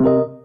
Let's go!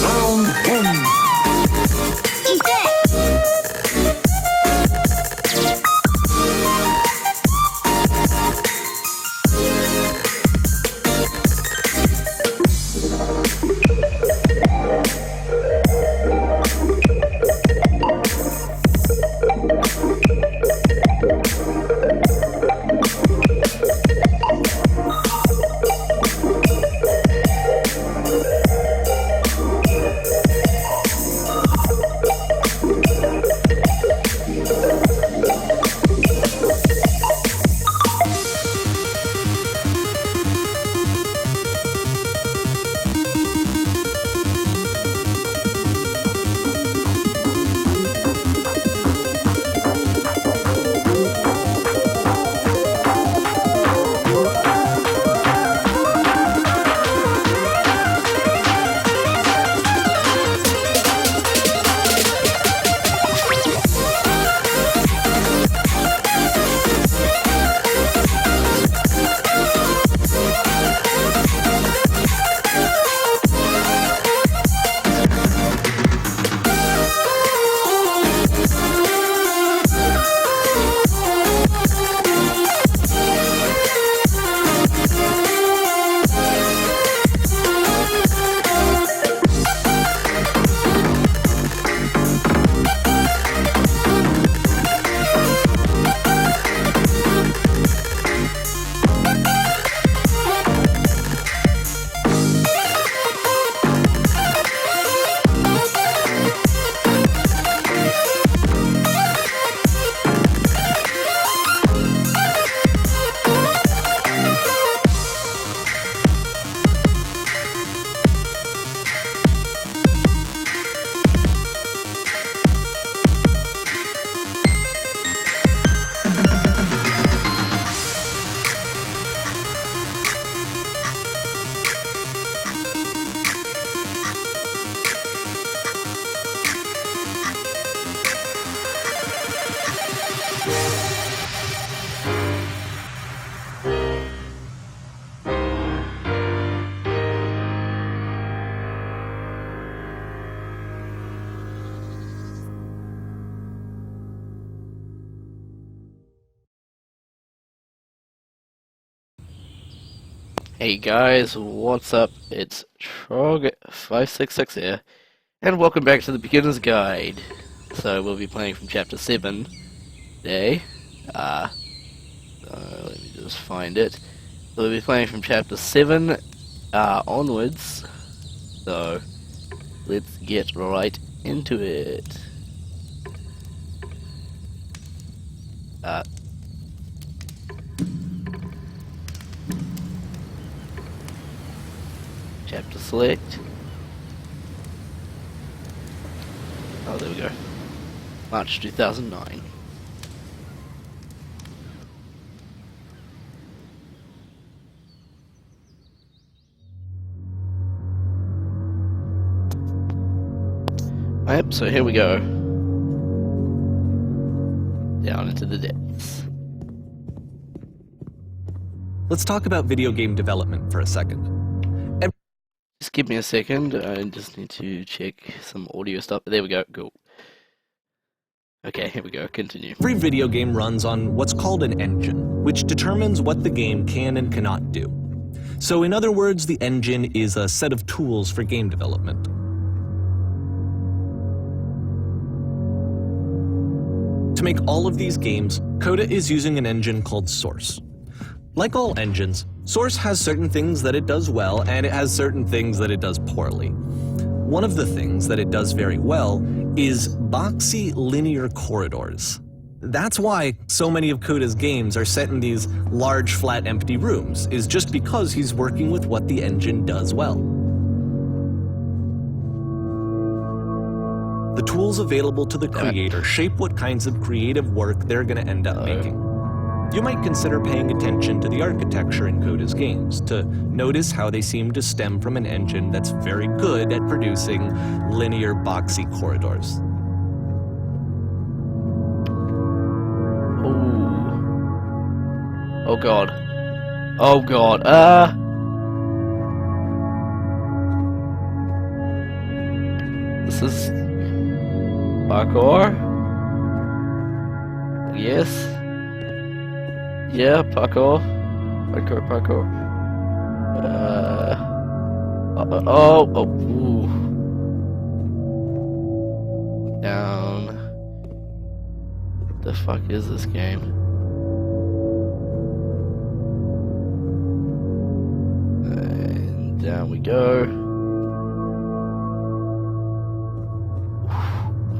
Round one. Eat it! Hey guys, what's up? It's Trogy566 here, and welcome back to the Beginner's Guide. So we'll be playing from Chapter 7 today. Let me just find it. We'll be playing from Chapter 7 onwards, so let's get right into it. Chapter select. Oh, there we go. March 2009. Yep, so here we go. Down into the depths. Let's talk about video game development for a second. Just give me a second, I just need to check some audio stuff. There we go, cool. Okay, here we go, continue. Every video game runs on what's called an engine, which determines what the game can and cannot do. So in other words, the engine is a set of tools for game development. To make all of these games, Coda is using an engine called Source. Like all engines, Source has certain things that it does well, and it has certain things that it does poorly. One of the things that it does very well is boxy linear corridors. That's why so many of Coda's games are set in these large, flat, empty rooms, is just because he's working with what the engine does well. The tools available to the creator shape what kinds of creative work they're going to end up making. You might consider paying attention to the architecture in Coda's games to notice how they seem to stem from an engine that's very good at producing linear, boxy corridors. Oh god. Oh god. This is parkour. Yes. Yeah, parkour. Parkour. Ooh. Down. What the fuck is this game? And down we go.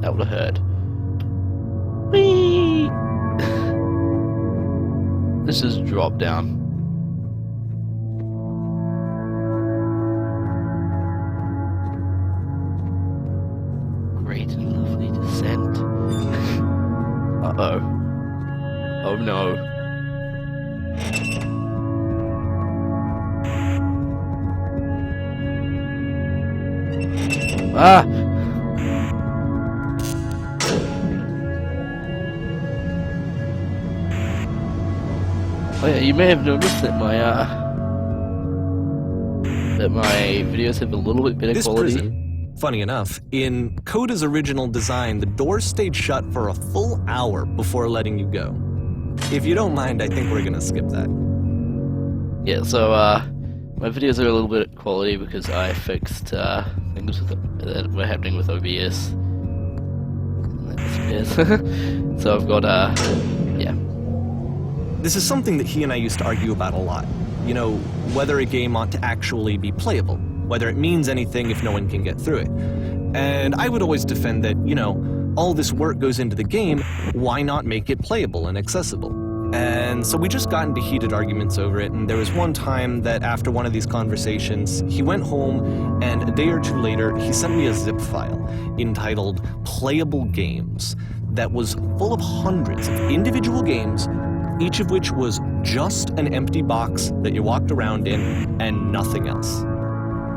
That would have hurt. Whee! This is drop down. Great and lovely descent. Uh-oh. Oh no. Ah! Oh yeah, you may have noticed that my videos have a little bit better quality. Prison, funny enough, in Coda's original design, the doors stayed shut for a full hour before letting you go. If you don't mind, I think we're gonna skip that. Yeah, so my videos are a little bit quality because I fixed things that were happening with OBS. So I've got yeah. This is something that he and I used to argue about a lot. You know, whether a game ought to actually be playable, whether it means anything if no one can get through it. And I would always defend that, you know, all this work goes into the game, why not make it playable and accessible? And so we just got into heated arguments over it, and there was one time that after one of these conversations, he went home, and a day or two later, he sent me a zip file entitled Playable Games that was full of hundreds of individual games, each of which was just an empty box that you walked around in and nothing else.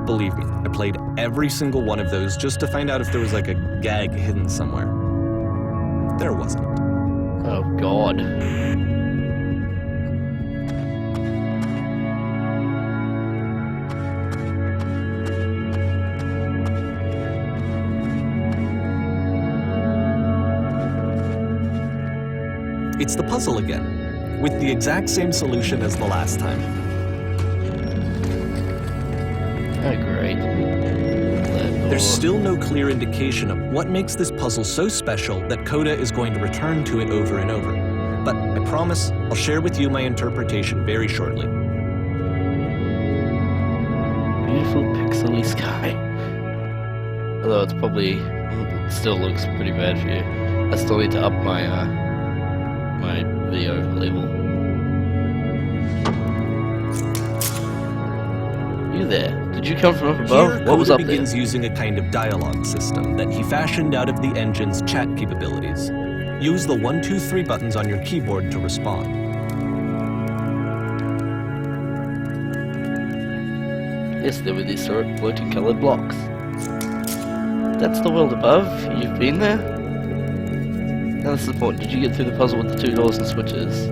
Believe me, I played every single one of those just to find out if there was like a gag hidden somewhere. There wasn't. Oh god. It's the puzzle again, with the exact same solution as the last time. Oh great. There's still no clear indication of what makes this puzzle so special that Coda is going to return to it over and over. But I promise I'll share with you my interpretation very shortly. Beautiful pixely sky. Although it's probably it still looks pretty bad for you. I still need to up my my video level. You there? Did you come from up above? Here, What was Coda up begins there? using a kind of dialogue system that he fashioned out of the engine's chat capabilities. Use the 1, 2, 3 buttons on your keyboard to respond. Yes, there were these sort of floating colored blocks. That's the world above. You've been there? Now this is the point. Did you get through the puzzle with the 2 doors and switches?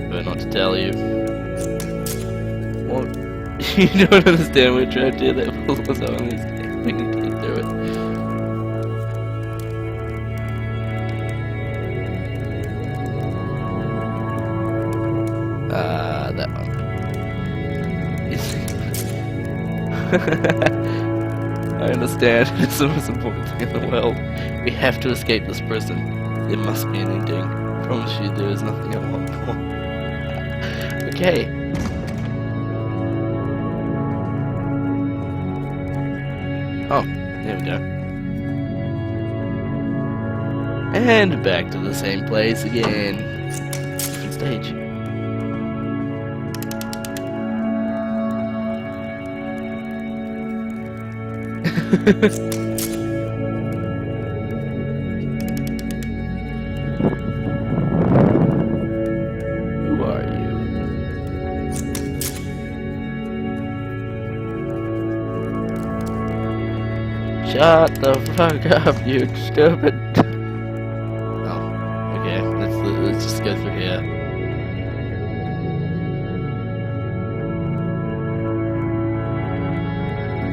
Better not to tell you. What? You don't understand we're trapped here. That puzzle was only thinking to get through it. That one. I understand. It's the most important thing in the world. We have to escape this prison. There must be an ending. I promise you there is nothing I want more. Okay. Oh, there we go. And back to the same place again. Different stage. Who are you? Shut the fuck up, you stupid. Oh, okay. Let's just go through here.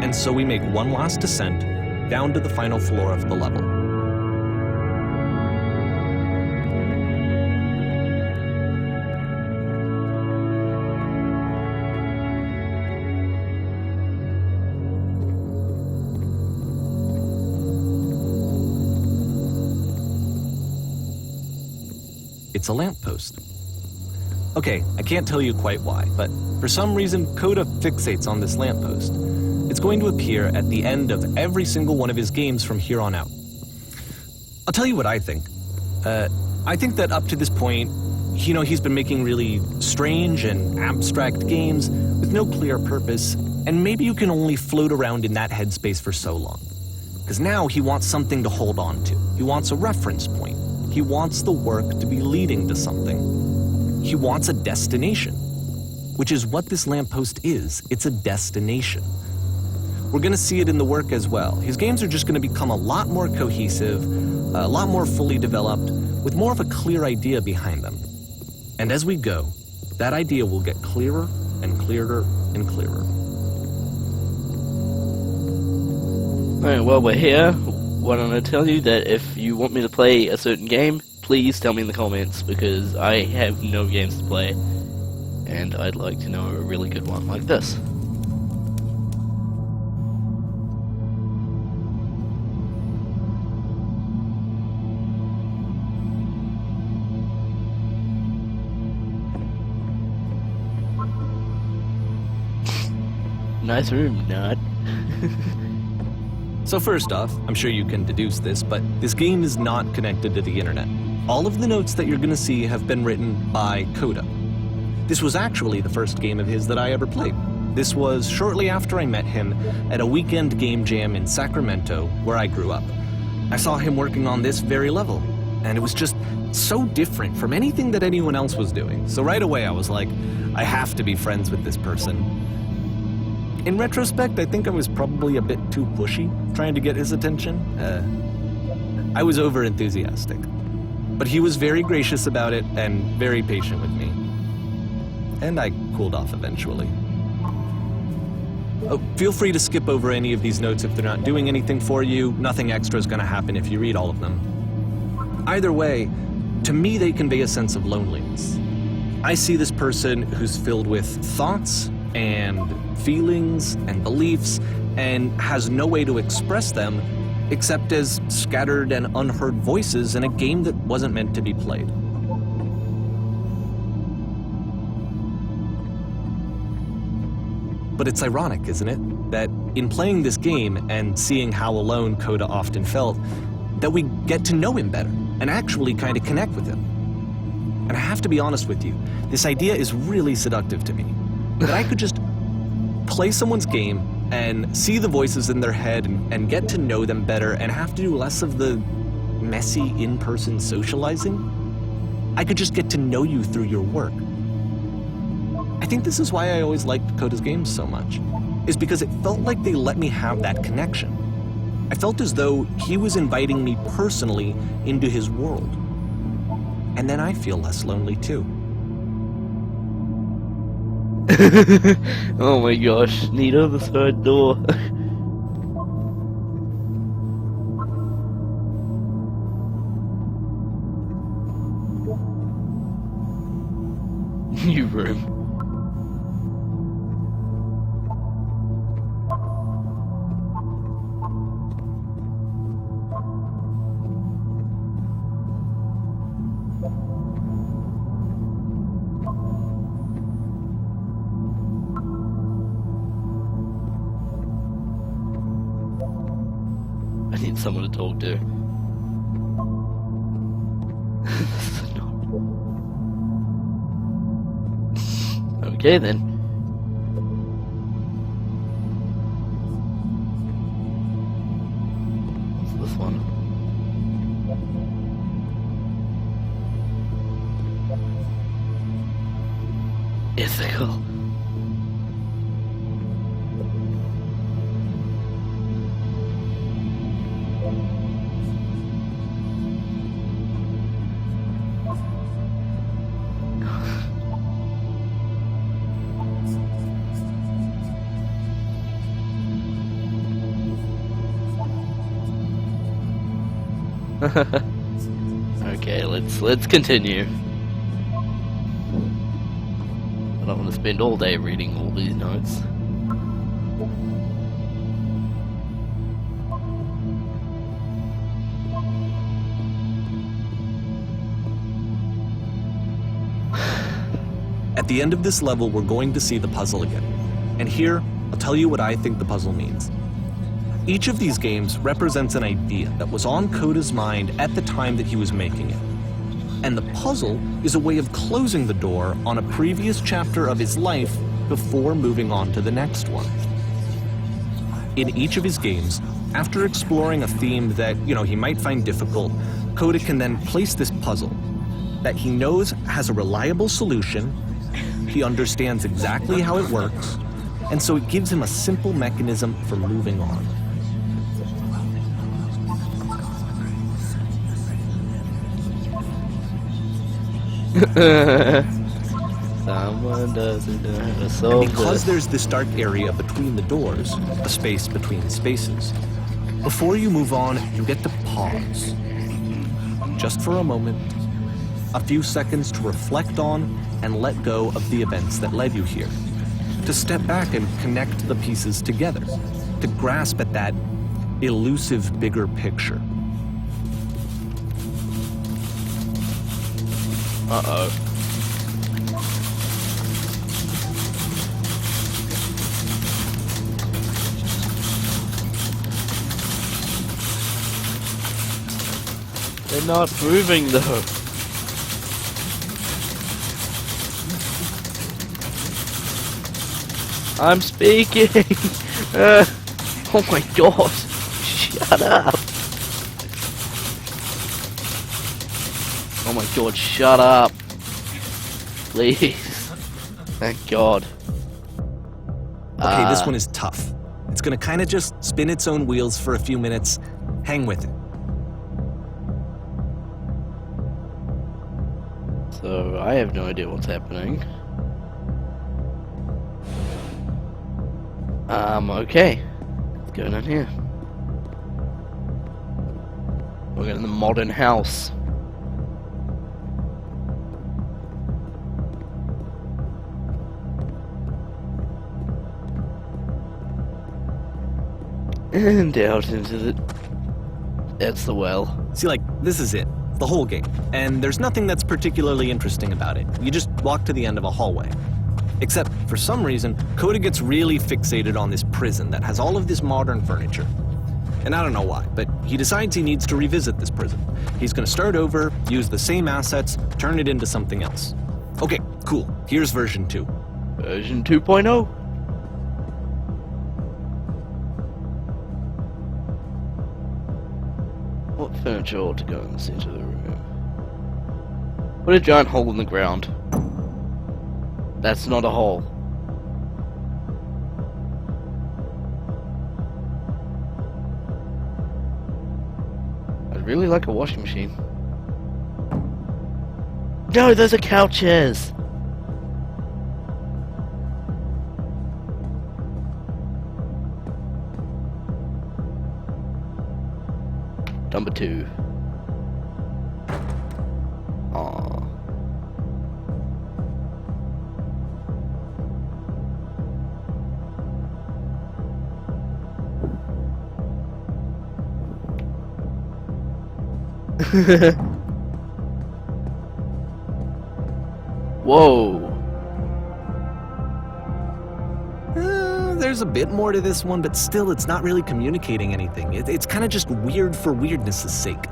And so we make one last descent down to the final floor of the level. It's a lamppost. Okay, I can't tell you quite why, but for some reason, Coda fixates on this lamppost. It's going to appear at the end of every single one of his games from here on out. I'll tell you what I think. I think that up to this point, he's been making really strange and abstract games with no clear purpose, and maybe you can only float around in that headspace for so long. Because now he wants something to hold on to. He wants a reference point. He wants the work to be leading to something. He wants a destination, which is what this lamppost is. It's a destination. We're going to see it in the work as well. His games are just going to become a lot more cohesive, a lot more fully developed, with more of a clear idea behind them. And as we go, that idea will get clearer and clearer and clearer. Alright, well, we're here. Why don't I tell you that if you want me to play a certain game, please tell me in the comments, because I have no games to play, and I'd like to know a really good one like this. Nice room, nut. So first off, I'm sure you can deduce this, but this game is not connected to the internet. All of the notes that you're going to see have been written by Coda. This was actually the first game of his that I ever played. This was shortly after I met him at a weekend game jam in Sacramento, where I grew up. I saw him working on this very level, and it was just so different from anything that anyone else was doing. So right away I was like, I have to be friends with this person. In retrospect, I think I was probably a bit too pushy, trying to get his attention. I was over-enthusiastic. But he was very gracious about it and very patient with me. And I cooled off eventually. Oh, feel free to skip over any of these notes if they're not doing anything for you. Nothing extra is going to happen if you read all of them. Either way, to me they convey a sense of loneliness. I see this person who's filled with thoughts and feelings and beliefs and has no way to express them except as scattered and unheard voices in a game that wasn't meant to be played. But it's ironic, isn't it, that in playing this game and seeing how alone Coda often felt, that we get to know him better and actually kind of connect with him. And I have to be honest with you, this idea is really seductive to me. That I could just play someone's game and see the voices in their head and get to know them better and have to do less of the messy in-person socializing. I could just get to know you through your work. I think this is why I always liked Coda's games so much, is because it felt like they let me have that connection. I felt as though he was inviting me personally into his world. And then I feel less lonely too. Oh my gosh, need the third door. New room. I need someone to talk to. Okay then. What's this one? Ethical. Okay, let's continue. I don't want to spend all day reading all these notes. At the end of this level, we're going to see the puzzle again. And here, I'll tell you what I think the puzzle means. Each of these games represents an idea that was on Coda's mind at the time that he was making it. And the puzzle is a way of closing the door on a previous chapter of his life before moving on to the next one. In each of his games, after exploring a theme that, he might find difficult, Coda can then place this puzzle that he knows has a reliable solution, he understands exactly how it works, and so it gives him a simple mechanism for moving on. Someone doesn't know how to solve And because this. there's this dark area between the doors, a space between spaces, before you move on, you get to pause. Just for a moment, a few seconds to reflect on and let go of the events that led you here. To step back and connect the pieces together. To grasp at that elusive bigger picture. Uh-oh. They're not moving though. I'm speaking! Oh my god! Shut up! Oh my god, shut up! Please. Thank god. Okay, this one is tough. It's gonna kinda just spin its own wheels for a few minutes. Hang with it. So, I have no idea what's happening. Okay. What's going on here? We're in the modern house. And out into the... That's the well. See, this is it. The whole game. And there's nothing that's particularly interesting about it. You just walk to the end of a hallway. Except, for some reason, Coda gets really fixated on this prison that has all of this modern furniture. And I don't know why, but he decides he needs to revisit this prison. He's gonna start over, use the same assets, turn it into something else. Okay, cool. Here's version 2. Version 2.0. What furniture ought to go in the center of the room? Put a giant hole in the ground. That's not a hole. I'd really like a washing machine. No, those are couches! Number 2. Aww. Whoa. There's a bit more to this one, but still it's not really communicating anything. It's kind of just weird for weirdness' sake.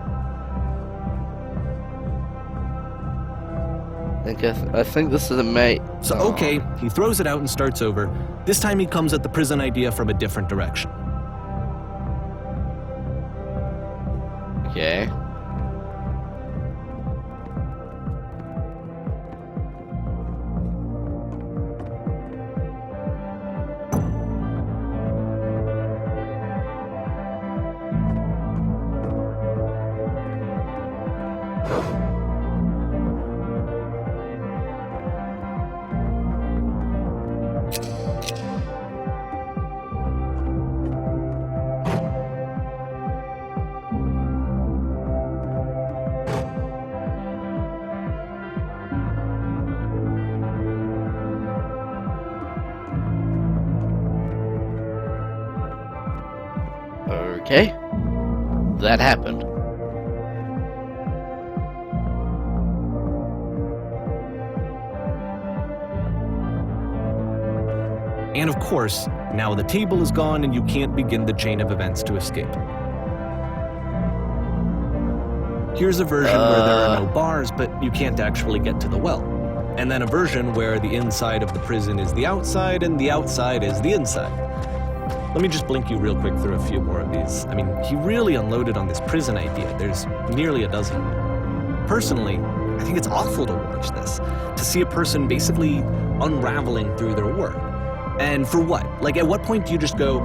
I think this is a mate. So, okay, he throws it out and starts over. This time he comes at the prison idea from a different direction. Okay. Okay. That happened. And of course, now the table is gone and you can't begin the chain of events to escape. Here's a version where there are no bars, but you can't actually get to the well. And then a version where the inside of the prison is the outside and the outside is the inside. Let me just blink you real quick through a few more of these. I mean, he really unloaded on this prison idea. There's nearly a dozen. Personally, I think it's awful to watch this, to see a person basically unraveling through their work. And for what? Like, at what point do you just go,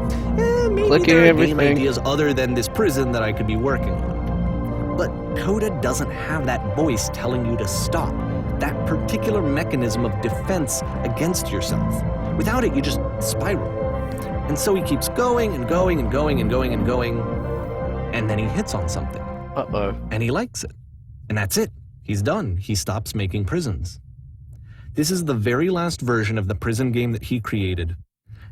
maybe Clicking there are everything. game ideas other than this prison that I could be working on? But Coda doesn't have that voice telling you to stop, that particular mechanism of defense against yourself. Without it, you just spiral. And so he keeps going and going and going and going and going, and then he hits on something. Uh-oh. And he likes it. And that's it. He's done. He stops making prisons. This is the very last version of the prison game that he created.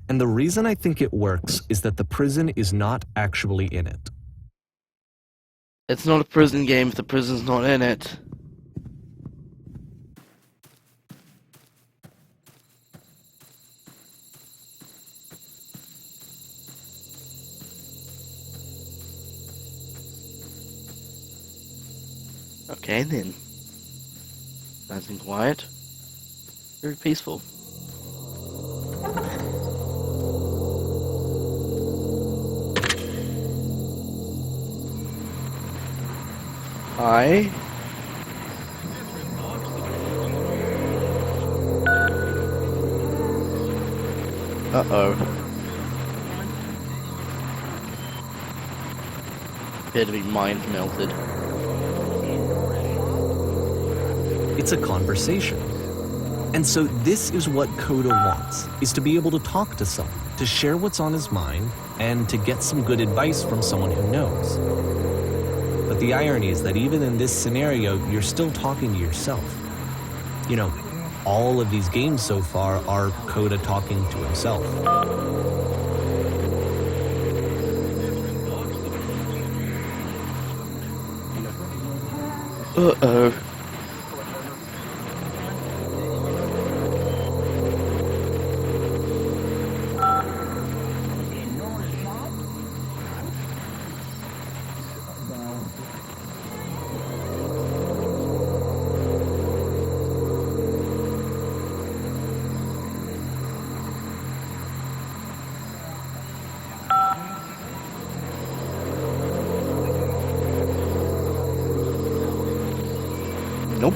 And the reason I think it works is that the prison is not actually in it. It's not a prison game if the prison's not in it. Okay then. Nice and quiet. Very peaceful. Hi. Uh-oh. Appear to be mind melted. It's a conversation. And so this is what Coda wants, is to be able to talk to someone, to share what's on his mind, and to get some good advice from someone who knows. But the irony is that even in this scenario, you're still talking to yourself. You know, all of these games so far are Coda talking to himself. Uh-oh. Nope.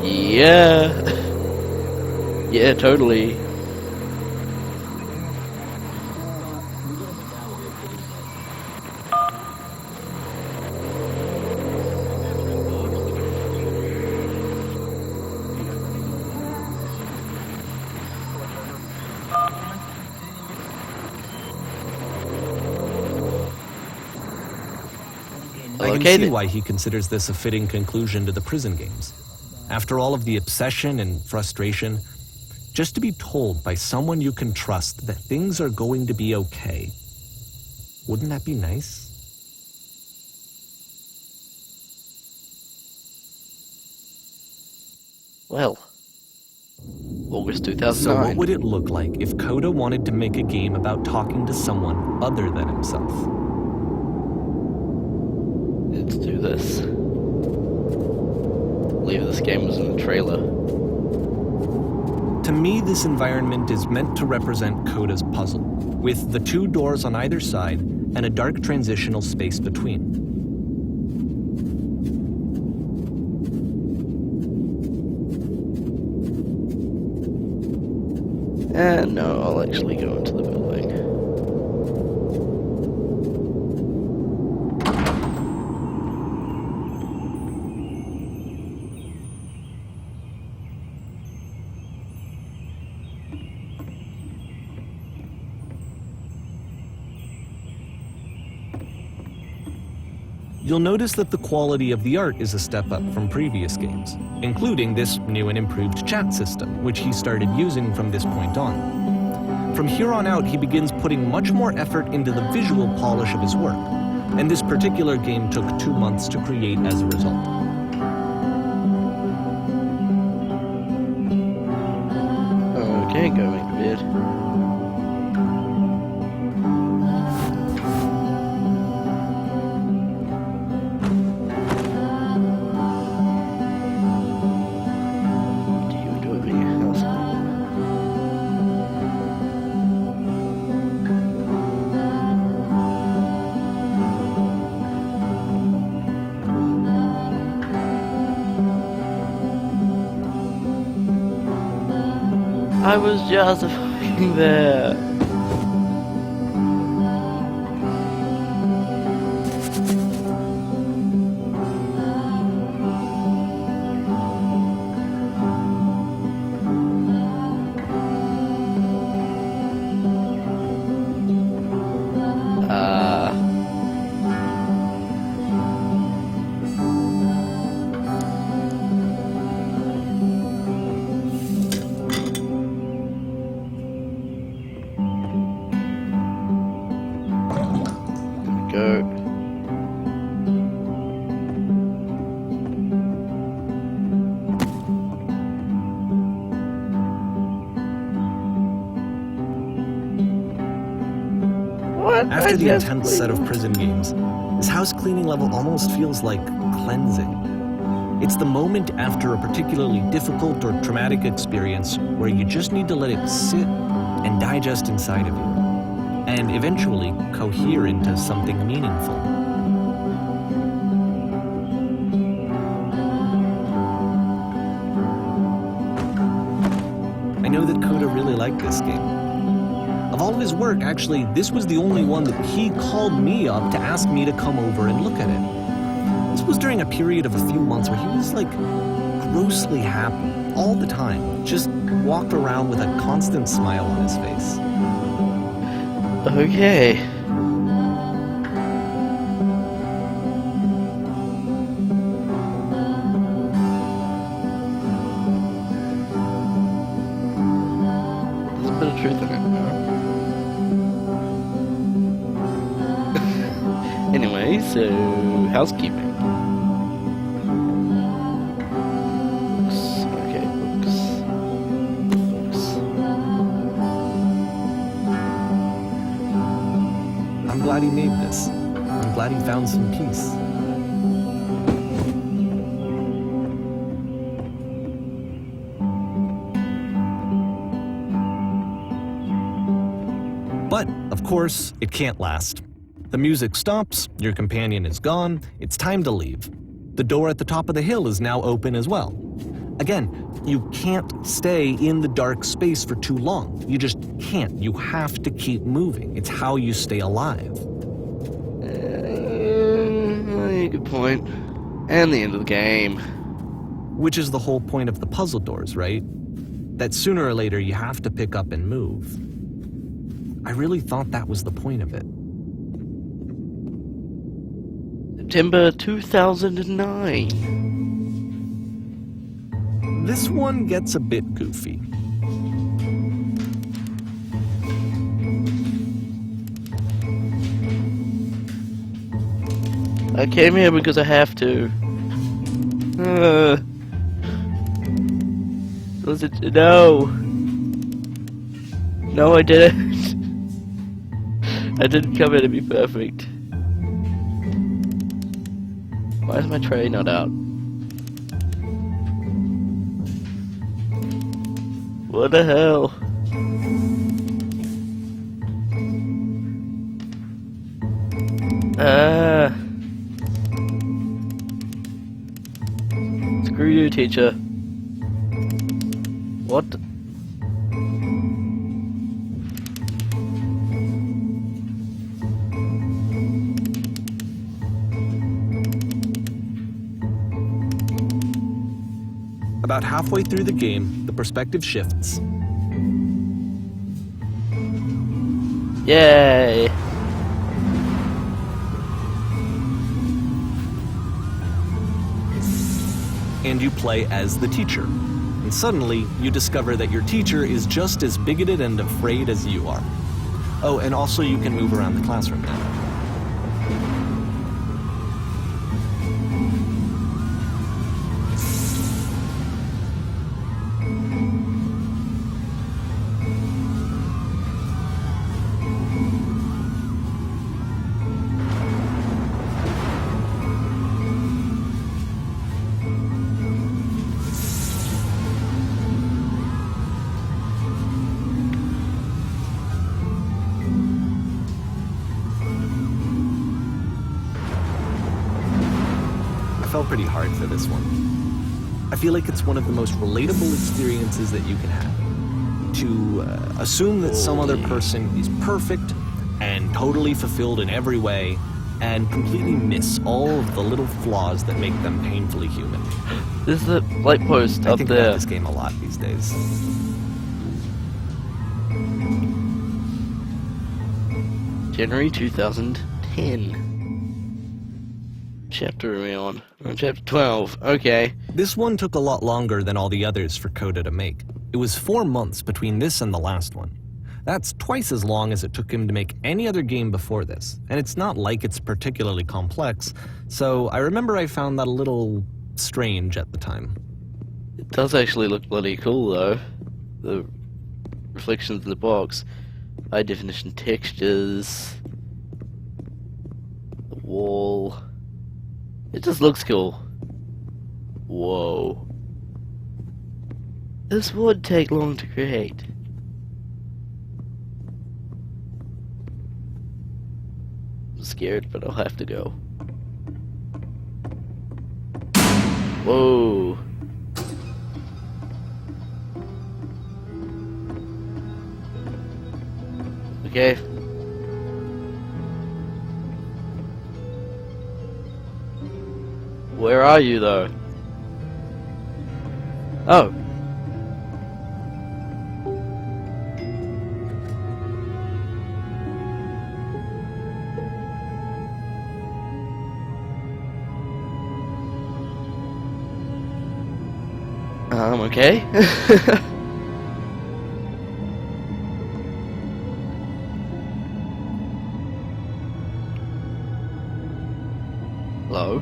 Yeah. Yeah, totally. I can Okay, see then. why he considers this a fitting conclusion to the prison games. After all of the obsession and frustration, just to be told by someone you can trust that things are going to be okay. Wouldn't that be nice? Well, August So 2009. what would it look like if Coda wanted to make a game about talking to someone other than himself? Let's do this. I believe this game was in the trailer. To me, this environment is meant to represent Coda's puzzle, with the two doors on either side and a dark transitional space between. And no, I'll actually go into the building. You'll notice that the quality of the art is a step up from previous games, including this new and improved chat system, which he started using from this point on. From here on out, he begins putting much more effort into the visual polish of his work, and this particular game took 2 months to create as a result. Okay, going to bed. Do you enjoy being a house? I was just fucking there. Go. What? After the intense set of prison games, this house cleaning level almost feels like cleansing. It's the moment after a particularly difficult or traumatic experience where you just need to let it sit and digest inside of you, and eventually cohere into something meaningful. I know that Coda really liked this game. Of all of his work, actually, this was the only one that he called me up to ask me to come over and look at it. This was during a period of a few months where he was like grossly happy all the time, just walked around with a constant smile on his face. Okay. There's a bit of truth in it. Anyway, so housekeeping. Books. Okay, books. I'm glad he made this. I'm glad he found some peace. But, of course, it can't last. The music stops, your companion is gone, it's time to leave. The door at the top of the hill is now open as well. Again, you can't stay in the dark space for too long. You just can't. You have to keep moving. It's how you stay alive. Good point. And the end of the game. Which is the whole point of the puzzle doors, right? That sooner or later you have to pick up and move. I really thought that was the point of it. September 2009. this one gets a bit goofy. I came here because I have to. Was it? No. No, I didn't. I didn't come here to be perfect. Why is my tray not out? What the hell? Screw you, teacher. What? About halfway through the game, the perspective shifts. Yay! And you play as the teacher. And suddenly, you discover that your teacher is just as bigoted and afraid as you are. Oh, and also you can move around the classroom now. I felt pretty hard for this one. I feel like it's one of the most relatable experiences that you can have. To assume that some other person is perfect and totally fulfilled in every way, and completely miss all of the little flaws that make them painfully human. This is the light post I up think there. about this game a lot these days. January 2010. Chapter are we on? We're on chapter 12. Okay. This one took a lot longer than all the others for Coda to make. It was 4 months between this and the last one. That's twice as long as it took him to make any other game before this, and it's not like it's particularly complex, so I remember I found that a little strange at the time. It does actually look bloody cool though. The reflections in the box. High definition textures. The wall. It just looks cool. Whoa. This would take long to create. I'm scared, but I'll have to go. Whoa. Okay. Where are you, though? Oh. Okay. Hello?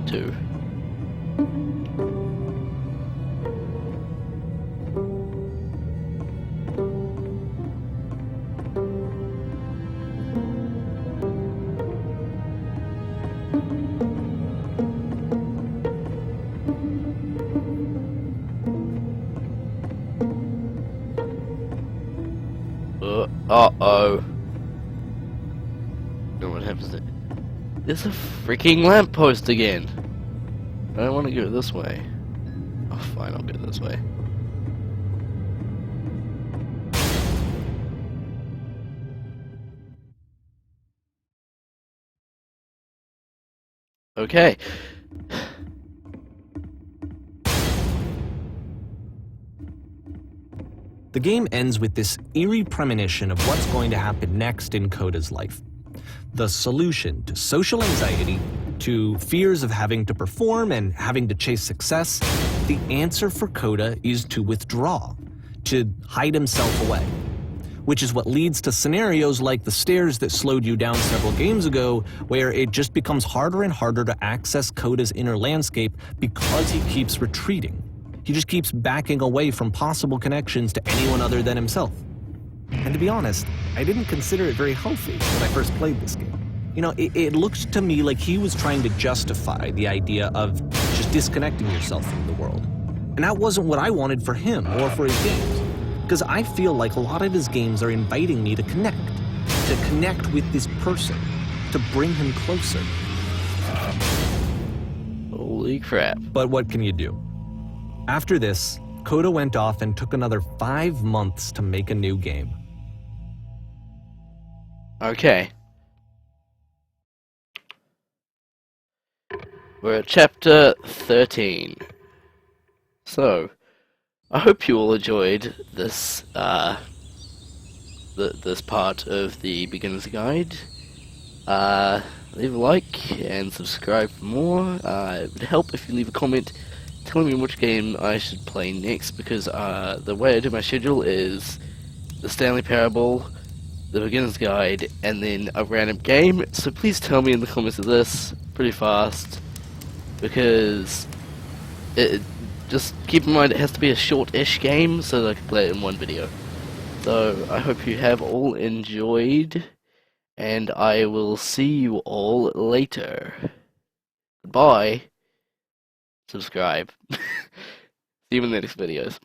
Two. Uh-oh. Know what happens there? There's a freaking lamppost again. I don't want to go this way. Oh, fine, I'll go this way. Okay. The game ends with this eerie premonition of what's going to happen next in Coda's life. The solution to social anxiety, to fears of having to perform and having to chase success, the answer for Coda is to withdraw, to hide himself away. Which is what leads to scenarios like the stairs that slowed you down several games ago, where it just becomes harder and harder to access Coda's inner landscape because he keeps retreating. He just keeps backing away from possible connections to anyone other than himself. And to be honest, I didn't consider it very healthy when I first played this game. You know, it looked to me like he was trying to justify the idea of just disconnecting yourself from the world. And that wasn't what I wanted for him or for his games. Because I feel like a lot of his games are inviting me to connect with this person, to bring him closer. Holy crap. But what can you do? After this, Coda went off and took another 5 months to make a new game. Okay. We're at chapter 13. So, I hope you all enjoyed this, this part of the beginner's guide. Leave a like and subscribe for more. It would help if you leave a comment telling me which game I should play next, because the way I do my schedule is the Stanley Parable, the beginner's guide, and then a random game. So please tell me in the comments of this pretty fast, because just keep in mind it has to be a short-ish game so that I can play it in one video. So I hope you have all enjoyed, and I will see you all later. Goodbye. Subscribe. See you in the next videos.